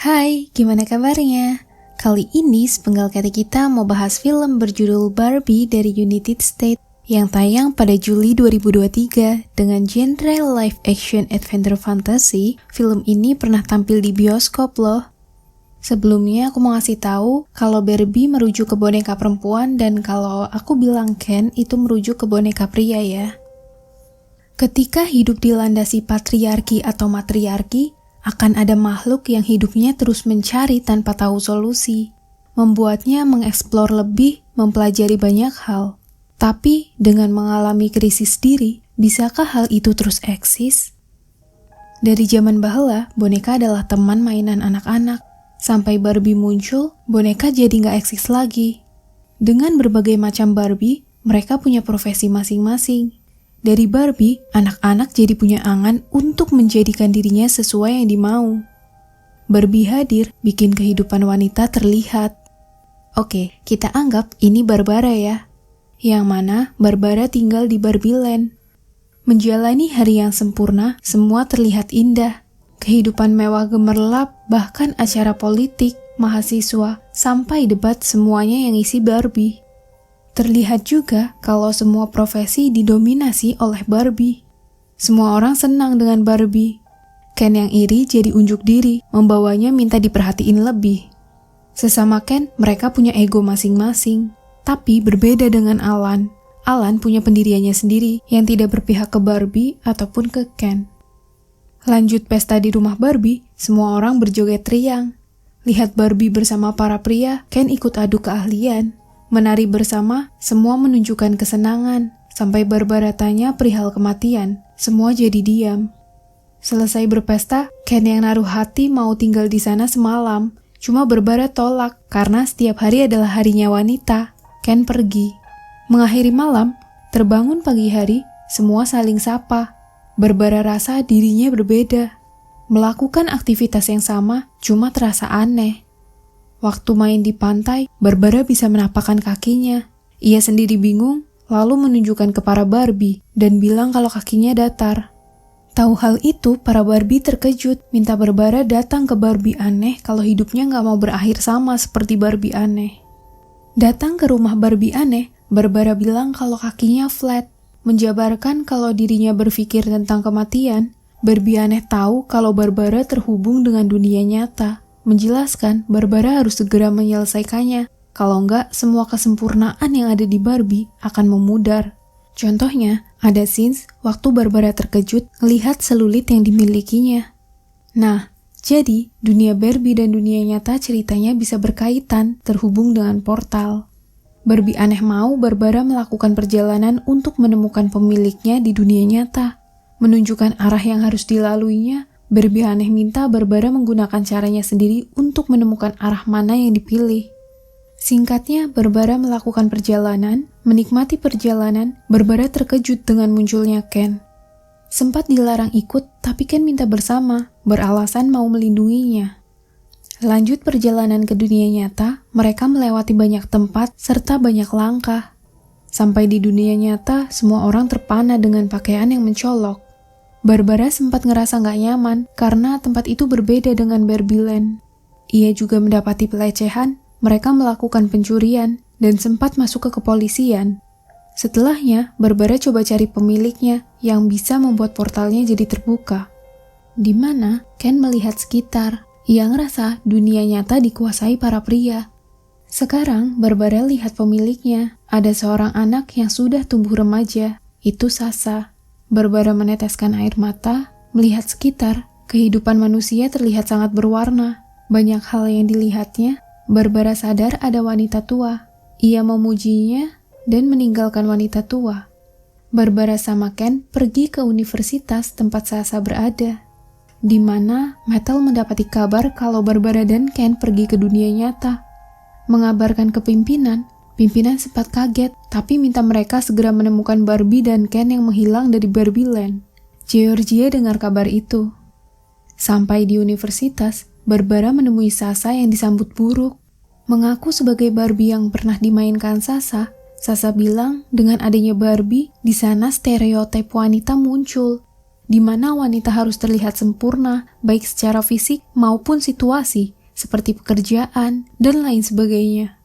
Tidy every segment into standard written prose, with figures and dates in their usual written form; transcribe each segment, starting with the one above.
Hai, gimana kabarnya? Kali ini sepenggal kata kita mau bahas film berjudul Barbie dari United States yang tayang pada Juli 2023 dengan genre live action adventure fantasy. Film ini pernah tampil di bioskop loh. Sebelumnya aku mau ngasih tahu kalau Barbie merujuk ke boneka perempuan dan kalau aku bilang Ken itu merujuk ke boneka pria ya. Ketika hidup dilandasi patriarki atau matriarki, akan ada makhluk yang hidupnya terus mencari tanpa tahu solusi, membuatnya mengeksplor lebih, mempelajari banyak hal. Tapi dengan mengalami krisis diri, bisakah hal itu terus eksis? Dari zaman bahula, boneka adalah teman mainan anak-anak. Sampai Barbie muncul, boneka jadi nggak eksis lagi. Dengan berbagai macam Barbie, mereka punya profesi masing-masing. Dari Barbie, anak-anak jadi punya angan untuk menjadikan dirinya sesuai yang dimau. Barbie hadir, bikin kehidupan wanita terlihat. Oke, kita anggap ini Barbara ya. Yang mana Barbara tinggal di Barbie Land. Menjalani hari yang sempurna, semua terlihat indah. Kehidupan mewah gemerlap, bahkan acara politik, mahasiswa, sampai debat semuanya yang isi Barbie. Terlihat juga kalau semua profesi didominasi oleh Barbie. Semua orang senang dengan Barbie. Ken yang iri jadi unjuk diri, membawanya minta diperhatiin lebih. Sesama Ken, mereka punya ego masing-masing. Tapi berbeda dengan Alan. Alan punya pendiriannya sendiri yang tidak berpihak ke Barbie ataupun ke Ken. Lanjut pesta di rumah Barbie, semua orang berjoget riang. Lihat Barbie bersama para pria, Ken ikut adu keahlian. Menari bersama, semua menunjukkan kesenangan. Sampai Barbara tanya perihal kematian, semua jadi diam. Selesai berpesta, Ken yang naruh hati mau tinggal di sana semalam. Cuma Barbara tolak, karena setiap hari adalah harinya wanita. Ken pergi. Mengakhiri malam, terbangun pagi hari, semua saling sapa. Barbara rasa dirinya berbeda. Melakukan aktivitas yang sama, cuma terasa aneh. Waktu main di pantai, Barbara bisa menapakkan kakinya. Ia sendiri bingung, lalu menunjukkan ke para Barbie dan bilang kalau kakinya datar. Tahu hal itu, para Barbie terkejut, minta Barbara datang ke Barbie aneh kalau hidupnya nggak mau berakhir sama seperti Barbie aneh. Datang ke rumah Barbie aneh, Barbara bilang kalau kakinya flat, menjabarkan kalau dirinya berpikir tentang kematian. Barbie aneh tahu kalau Barbara terhubung dengan dunia nyata. Menjelaskan Barbara harus segera menyelesaikannya, kalau enggak semua kesempurnaan yang ada di Barbie akan memudar. Contohnya, ada scenes waktu Barbara terkejut melihat selulit yang dimilikinya. Nah, jadi dunia Barbie dan dunia nyata ceritanya bisa berkaitan, terhubung dengan portal. Barbie aneh mau Barbara melakukan perjalanan untuk menemukan pemiliknya di dunia nyata. Menunjukkan arah yang harus dilaluinya, Barbie aneh minta Barbara menggunakan caranya sendiri untuk menemukan arah mana yang dipilih. Singkatnya, Barbara melakukan perjalanan, menikmati perjalanan, Barbara terkejut dengan munculnya Ken. Sempat dilarang ikut, tapi Ken minta bersama, beralasan mau melindunginya. Lanjut perjalanan ke dunia nyata, mereka melewati banyak tempat serta banyak langkah. Sampai di dunia nyata, semua orang terpana dengan pakaian yang mencolok. Barbara sempat ngerasa gak nyaman karena tempat itu berbeda dengan Barbie Land. Ia juga mendapati pelecehan, mereka melakukan pencurian, dan sempat masuk ke kepolisian. Setelahnya, Barbara coba cari pemiliknya yang bisa membuat portalnya jadi terbuka. Di mana Ken melihat sekitar, ia ngerasa dunia nyata dikuasai para pria. Sekarang, Barbara lihat pemiliknya, ada seorang anak yang sudah tumbuh remaja, itu Sasha. Barbara meneteskan air mata, melihat sekitar, kehidupan manusia terlihat sangat berwarna. Banyak hal yang dilihatnya, Barbara sadar ada wanita tua. Ia memujinya dan meninggalkan wanita tua. Barbara sama Ken pergi ke universitas tempat Sasha berada, di mana Metal mendapati kabar kalau Barbara dan Ken pergi ke dunia nyata. Mengabarkan ke pimpinan, pimpinan sempat kaget, tapi minta mereka segera menemukan Barbie dan Ken yang menghilang dari Barbie Land. Georgia dengar kabar itu. Sampai di universitas, Barbara menemui Sasha yang disambut buruk. Mengaku sebagai Barbie yang pernah dimainkan Sasha, Sasha bilang dengan adanya Barbie, di sana stereotip wanita muncul. di mana wanita harus terlihat sempurna, baik secara fisik maupun situasi, seperti pekerjaan dan lain sebagainya.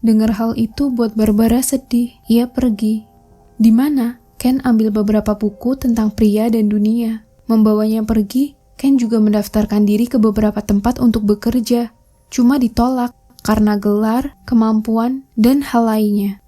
Dengar hal itu buat Barbara sedih. Ia pergi. Di mana Ken ambil beberapa buku tentang pria dan dunia. Membawanya pergi, Ken juga mendaftarkan diri ke beberapa tempat untuk bekerja. Cuma ditolak karena gelar, kemampuan, dan hal lainnya.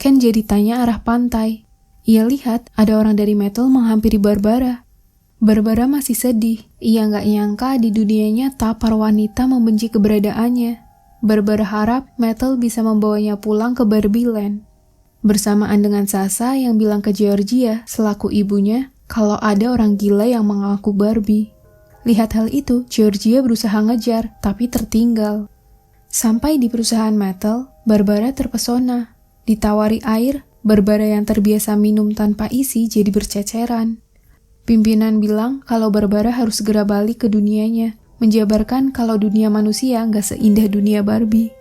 Ken jadi tanya arah pantai. Ia lihat ada orang dari Metal menghampiri Barbara. Barbara masih sedih. Ia nggak nyangka di dunia nyata para wanita membenci keberadaannya. Barbara harap Metal bisa membawanya pulang ke Barbie Land. Bersamaan dengan Sasha yang bilang ke Georgia selaku ibunya kalau ada orang gila yang mengaku Barbie. Lihat hal itu, Georgia berusaha ngejar, tapi tertinggal. Sampai di perusahaan Metal, Barbara terpesona. Ditawari air, Barbara yang terbiasa minum tanpa isi jadi berceceran. Pimpinan bilang kalau Barbara harus segera balik ke dunianya, menjabarkan kalau dunia manusia nggak seindah dunia Barbie.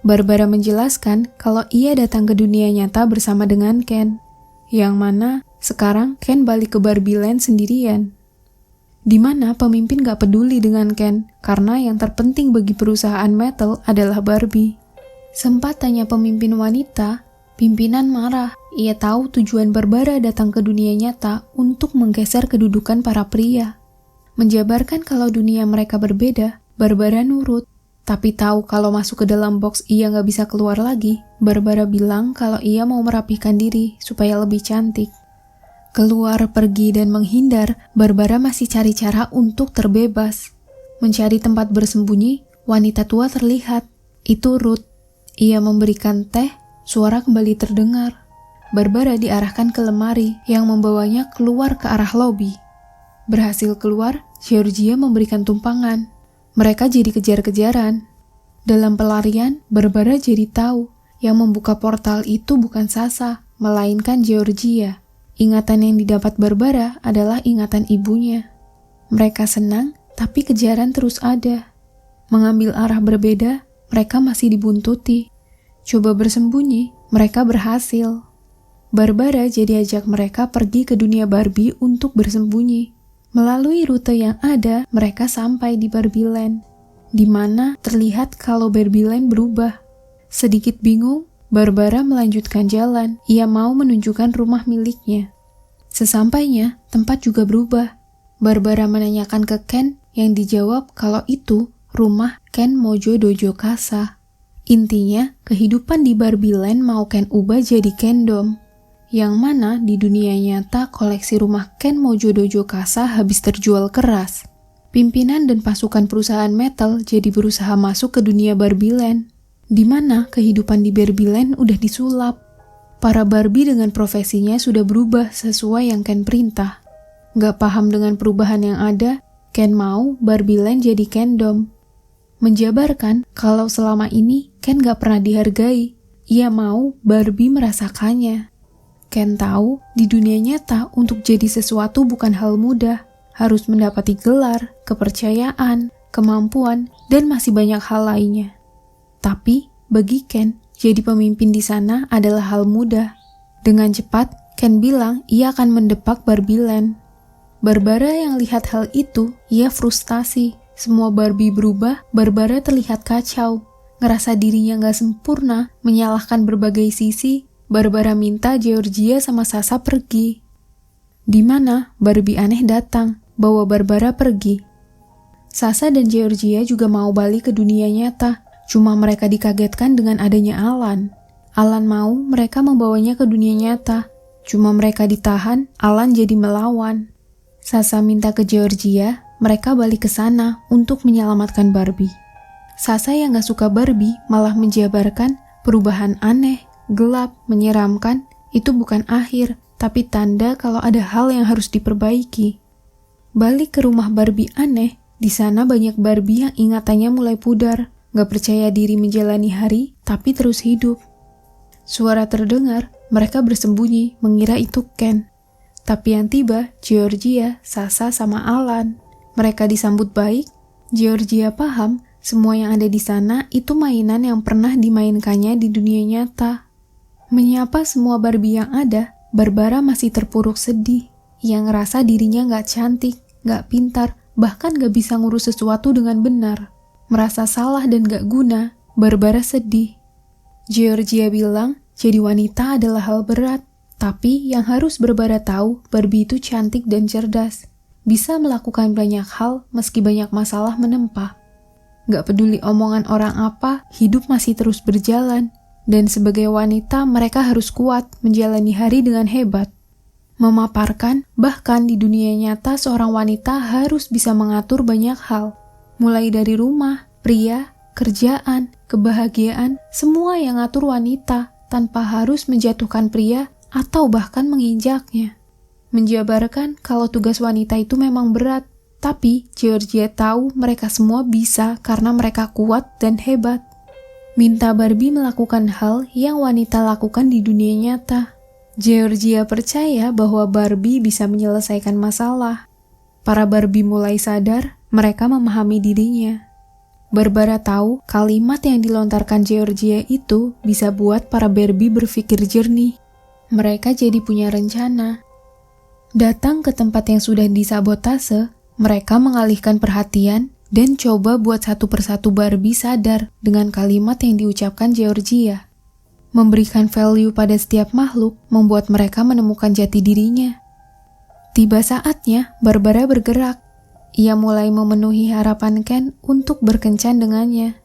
Barbara menjelaskan kalau ia datang ke dunia nyata bersama dengan Ken, yang mana sekarang Ken balik ke Barbie Land sendirian. Di mana pemimpin gak peduli dengan Ken, karena yang terpenting bagi perusahaan Metal adalah Barbie. Sempat tanya pemimpin wanita, pimpinan marah. Ia tahu tujuan Barbara datang ke dunia nyata untuk menggeser kedudukan para pria. Menjabarkan kalau dunia mereka berbeda, Barbara nurut. Tapi tahu kalau masuk ke dalam box ia gak bisa keluar lagi, Barbara bilang kalau ia mau merapikan diri supaya lebih cantik. Keluar, pergi, dan menghindar, Barbara masih cari cara untuk terbebas. Mencari tempat bersembunyi, wanita tua terlihat. Itu Ruth. Ia memberikan teh, suara kembali terdengar. Barbara diarahkan ke lemari yang membawanya keluar ke arah lobi. Berhasil keluar, Georgia memberikan tumpangan. Mereka jadi kejar-kejaran. Dalam pelarian, Barbara jadi tahu yang membuka portal itu bukan Sasha, melainkan Georgia. Ingatan yang didapat Barbara adalah ingatan ibunya. Mereka senang, tapi kejaran terus ada. Mengambil arah berbeda, mereka masih dibuntuti. Coba bersembunyi, mereka berhasil. Barbara jadi ajak mereka pergi ke dunia Barbie untuk bersembunyi. Melalui rute yang ada, mereka sampai di Barbie Land, di mana terlihat kalau Barbie Land berubah. Sedikit bingung, Barbara melanjutkan jalan. Ia mau menunjukkan rumah miliknya. Sesampainya, tempat juga berubah. Barbara menanyakan ke Ken, yang dijawab kalau itu rumah Ken Mojo Dojo Kasa. Intinya, kehidupan di Barbie Land mau Ken ubah jadi Kendom. Yang mana di dunia nyata koleksi rumah Ken Mojo Dojo Kasa habis terjual keras. Pimpinan dan pasukan perusahaan Metal jadi berusaha masuk ke dunia Barbie Land, di mana kehidupan di Barbie Land udah disulap. Para Barbie dengan profesinya sudah berubah sesuai yang Ken perintah. Gak paham dengan perubahan yang ada, Ken mau Barbie Land jadi Kendom. Menjabarkan kalau selama ini Ken gak pernah dihargai. Ia mau Barbie merasakannya. Ken tahu di dunia nyata untuk jadi sesuatu bukan hal mudah. Harus mendapati gelar, kepercayaan, kemampuan, dan masih banyak hal lainnya. Tapi bagi Ken, jadi pemimpin di sana adalah hal mudah. Dengan cepat, Ken bilang ia akan mendepak Barbie Land. Barbara yang lihat hal itu, ia frustasi. Semua Barbie berubah, Barbara terlihat kacau. Ngerasa dirinya gak sempurna, menyalahkan berbagai sisi. Barbara minta Georgia sama Sasha pergi. Di mana Barbie aneh datang, bawa Barbara pergi. Sasha dan Georgia juga mau balik ke dunia nyata, cuma mereka dikagetkan dengan adanya Alan. Alan mau mereka membawanya ke dunia nyata, cuma mereka ditahan, Alan jadi melawan. Sasha minta ke Georgia, mereka balik ke sana untuk menyelamatkan Barbie. Sasha yang gak suka Barbie malah menjabarkan perubahan aneh, gelap, menyeramkan, itu bukan akhir, tapi tanda kalau ada hal yang harus diperbaiki. Balik ke rumah Barbie aneh, di sana banyak Barbie yang ingatannya mulai pudar, gak percaya diri menjalani hari, tapi terus hidup. Suara terdengar, mereka bersembunyi, mengira itu Ken. Tapi yang tiba, Georgia, Sasha, sama Alan. Mereka disambut baik. Georgia paham, semua yang ada di sana itu mainan yang pernah dimainkannya di dunia nyata. Menyapa semua Barbie yang ada, Barbara masih terpuruk sedih. Yang ngerasa dirinya gak cantik, gak pintar, bahkan gak bisa ngurus sesuatu dengan benar. Merasa salah dan gak guna, Barbara sedih. Georgia bilang, jadi wanita adalah hal berat. Tapi yang harus Barbara tahu, Barbie itu cantik dan cerdas. Bisa melakukan banyak hal meski banyak masalah menempa. Gak peduli omongan orang apa, hidup masih terus berjalan. Dan sebagai wanita, mereka harus kuat menjalani hari dengan hebat. Memaparkan, bahkan di dunia nyata seorang wanita harus bisa mengatur banyak hal. Mulai dari rumah, pria, kerjaan, kebahagiaan, semua yang ngatur wanita tanpa harus menjatuhkan pria atau bahkan menginjaknya. Menjabarkan kalau tugas wanita itu memang berat, tapi Georgia tahu mereka semua bisa karena mereka kuat dan hebat. Minta Barbie melakukan hal yang wanita lakukan di dunia nyata. Georgia percaya bahwa Barbie bisa menyelesaikan masalah. Para Barbie mulai sadar, mereka memahami dirinya. Barbara tahu kalimat yang dilontarkan Georgia itu bisa buat para Barbie berpikir jernih. Mereka jadi punya rencana. Datang ke tempat yang sudah disabotase, mereka mengalihkan perhatian dan coba buat satu persatu Barbie sadar dengan kalimat yang diucapkan Georgia. Memberikan value pada setiap makhluk membuat mereka menemukan jati dirinya. Tiba saatnya Barbara bergerak. Ia mulai memenuhi harapan Ken untuk berkencan dengannya.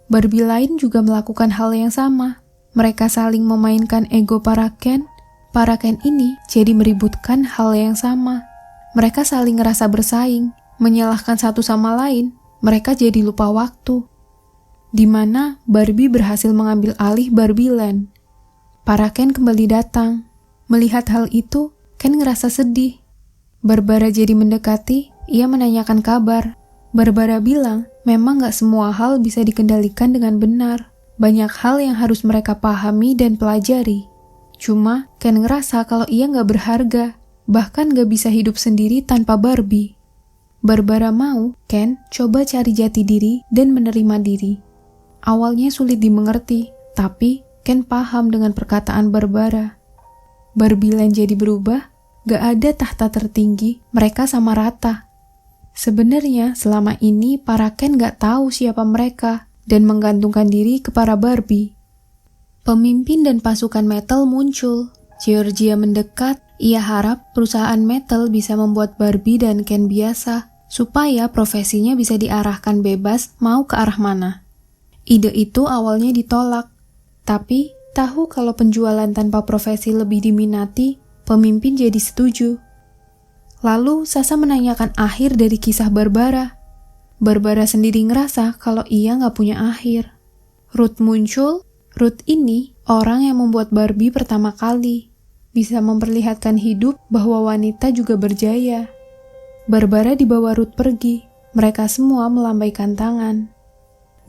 Barbie lain juga melakukan hal yang sama. Mereka saling memainkan ego para Ken. Para Ken ini jadi meributkan hal yang sama. Mereka saling ngerasa bersaing, menyalahkan satu sama lain. Mereka jadi lupa waktu. Di mana Barbie berhasil mengambil alih Barbie Land. Para Ken kembali datang. Melihat hal itu, Ken ngerasa sedih. Barbara jadi mendekati, ia menanyakan kabar. Barbara bilang, memang gak semua hal bisa dikendalikan dengan benar. Banyak hal yang harus mereka pahami dan pelajari. Cuma, Ken ngerasa kalau ia gak berharga, bahkan gak bisa hidup sendiri tanpa Barbie. Barbara mau Ken coba cari jati diri dan menerima diri. Awalnya sulit dimengerti, tapi Ken paham dengan perkataan Barbara. Barbie Land jadi berubah, gak ada tahta tertinggi, mereka sama rata. Sebenarnya selama ini para Ken gak tahu siapa mereka dan menggantungkan diri ke para Barbie. Pemimpin dan pasukan metal muncul. Georgia mendekat, ia harap perusahaan metal bisa membuat Barbie dan Ken biasa, supaya profesinya bisa diarahkan bebas mau ke arah mana. Ide itu awalnya ditolak, tapi tahu kalau penjualan tanpa profesi lebih diminati, pemimpin jadi setuju. Lalu Sasa menanyakan akhir dari kisah Barbara. Barbara sendiri ngerasa kalau ia gak punya akhir. Ruth muncul. Ruth ini orang yang membuat Barbie pertama kali. Bisa memperlihatkan hidup bahwa wanita juga berjaya. Barbara dibawa Ruth pergi. Mereka semua melambaikan tangan.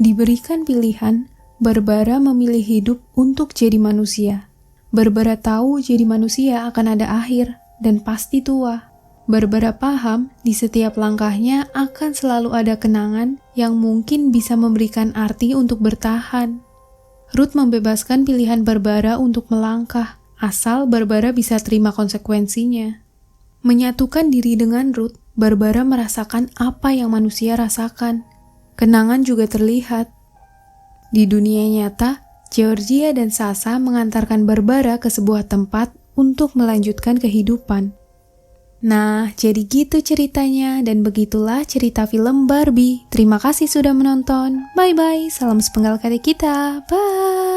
Diberikan pilihan, Barbara memilih hidup untuk jadi manusia. Barbara tahu jadi manusia akan ada akhir dan pasti tua. Barbara paham di setiap langkahnya akan selalu ada kenangan yang mungkin bisa memberikan arti untuk bertahan. Ruth membebaskan pilihan Barbara untuk melangkah, asal Barbara bisa terima konsekuensinya. Menyatukan diri dengan Ruth, Barbara merasakan apa yang manusia rasakan. Kenangan juga terlihat. Di dunia nyata, Georgia dan Sasa mengantarkan Barbara ke sebuah tempat untuk melanjutkan kehidupan. Nah, jadi gitu ceritanya dan begitulah cerita film Barbie. Terima kasih sudah menonton. Bye-bye, salam sepenggal kata kita. Bye!